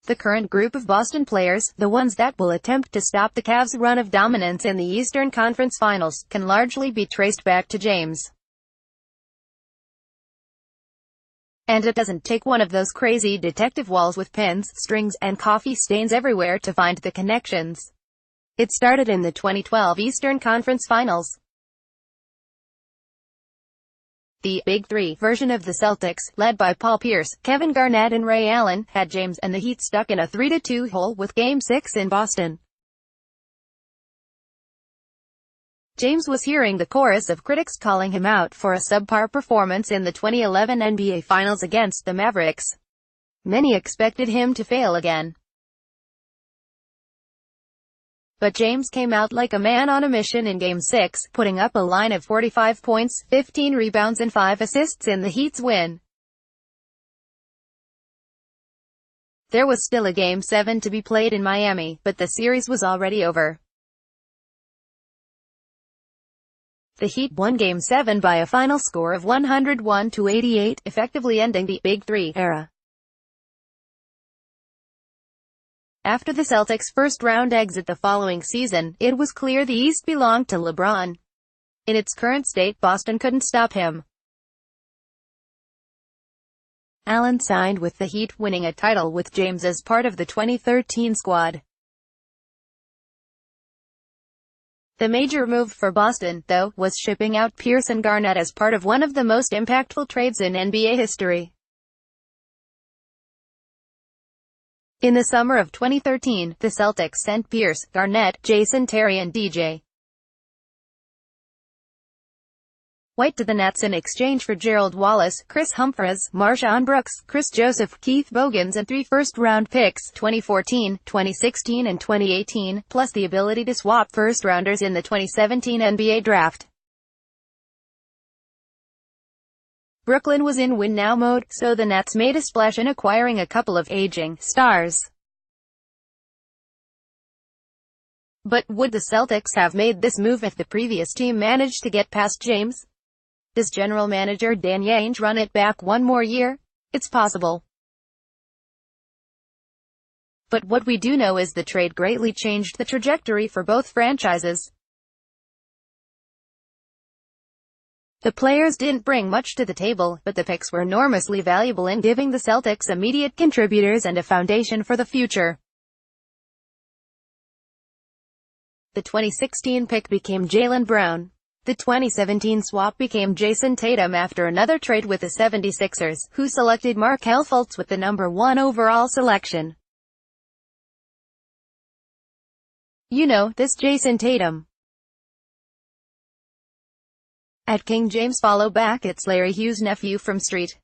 The current group of Boston players, the ones that will attempt to stop the Cavs' run of dominance in the Eastern Conference Finals, can largely be traced back to James. And it doesn't take one of those crazy detective walls with pins, strings, and coffee stains everywhere to find the connections. It started in the 2012 Eastern Conference Finals. The Big Three version of the Celtics, led by Paul Pierce, Kevin Garnett and Ray Allen, had James and the Heat stuck in a 3-2 hole with Game 6 in Boston. James was hearing the chorus of critics calling him out for a subpar performance in the 2011 NBA Finals against the Mavericks. Many expected him to fail again. But James came out like a man on a mission in Game 6, putting up a line of 45 points, 15 rebounds and 5 assists in the Heat's win. There was still a Game 7 to be played in Miami, but the series was already over. The Heat won Game 7 by a final score of 101-88, effectively ending the Big Three era. After the Celtics' first-round exit the following season, it was clear the East belonged to LeBron. In its current state, Boston couldn't stop him. Allen signed with the Heat, winning a title with James as part of the 2013 squad. The major move for Boston, though, was shipping out Pierce and Garnett as part of one of the most impactful trades in NBA history. In the summer of 2013, the Celtics sent Pierce, Garnett, Jason Terry and DJ White to the Nets in exchange for Gerald Wallace, Chris Humphries, Marshawn Brooks, Chris Joseph, Keith Bogans and 3 first-round picks, 2014, 2016 and 2018, plus the ability to swap first-rounders in the 2017 NBA Draft. Brooklyn was in win-now mode, so the Nets made a splash in acquiring a couple of aging stars. But would the Celtics have made this move if the previous team managed to get past James? Does general manager Danny Ainge run it back one more year? It's possible. But what we do know is the trade greatly changed the trajectory for both franchises. The players didn't bring much to the table, but the picks were enormously valuable in giving the Celtics immediate contributors and a foundation for the future. The 2016 pick became Jaylen Brown. The 2017 swap became Jason Tatum after another trade with the 76ers, who selected Markelle Fultz with the number 1 overall selection. You know, this Jason Tatum. At King James follow back, it's Larry Hughes' nephew from St.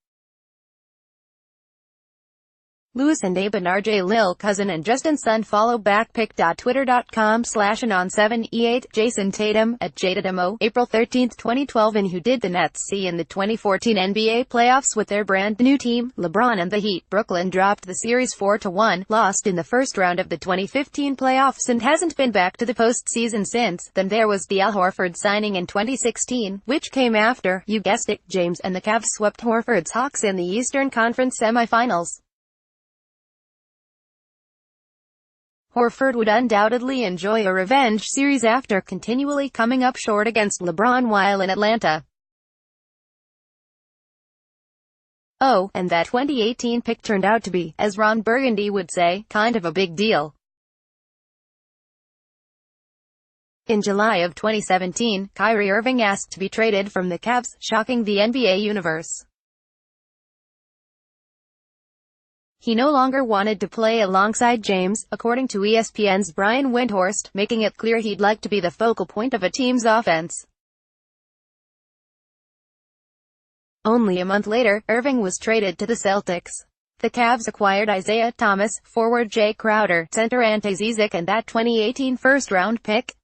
Louis and Abe and RJ Lil cousin and Justin's son follow back pic.twitter.com/anon7e8 Jason Tatum at JTadamo, April 13, 2012 and who did the Nets see in the 2014 NBA playoffs with their brand new team, LeBron and the Heat. Brooklyn dropped the series 4-1, lost in the first round of the 2015 playoffs and hasn't been back to the postseason since. Then there was the Al Horford signing in 2016, which came after, you guessed it, James and the Cavs swept Horford's Hawks in the Eastern Conference semifinals. Horford would undoubtedly enjoy a revenge series after continually coming up short against LeBron while in Atlanta. Oh, and that 2018 pick turned out to be, as Ron Burgundy would say, kind of a big deal. In July of 2017, Kyrie Irving asked to be traded from the Cavs, shocking the NBA universe. He no longer wanted to play alongside James, according to ESPN's Brian Windhorst, making it clear he'd like to be the focal point of a team's offense. Only a month later, Irving was traded to the Celtics. The Cavs acquired Isaiah Thomas, forward Jay Crowder, center Ante Zizic and that 2018 first-round pick.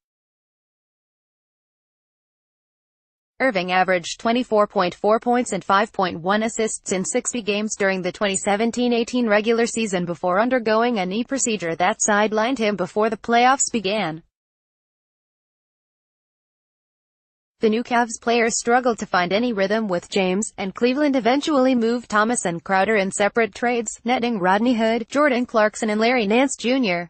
Irving averaged 24.4 points and 5.1 assists in 60 games during the 2017-18 regular season before undergoing a knee procedure that sidelined him before the playoffs began. The new Cavs players struggled to find any rhythm with James, and Cleveland eventually moved Thomas and Crowder in separate trades, netting Rodney Hood, Jordan Clarkson and Larry Nance Jr.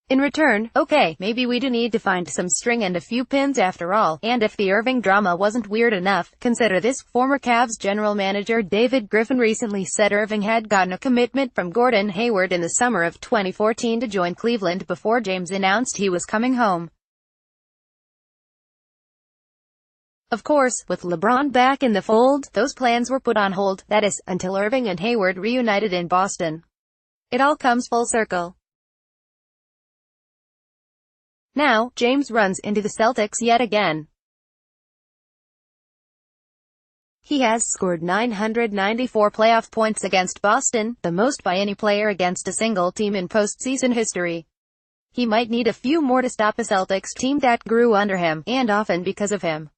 In return, okay, maybe we do need to find some string and a few pins after all, and if the Irving drama wasn't weird enough, consider this. Former Cavs general manager David Griffin recently said Irving had gotten a commitment from Gordon Hayward in the summer of 2014 to join Cleveland before James announced he was coming home. Of course, with LeBron back in the fold, those plans were put on hold, that is, until Irving and Hayward reunited in Boston. It all comes full circle. Now, James runs into the Celtics yet again. He has scored 994 playoff points against Boston, the most by any player against a single team in postseason history. He might need a few more to stop a Celtics team that grew under him, and often because of him.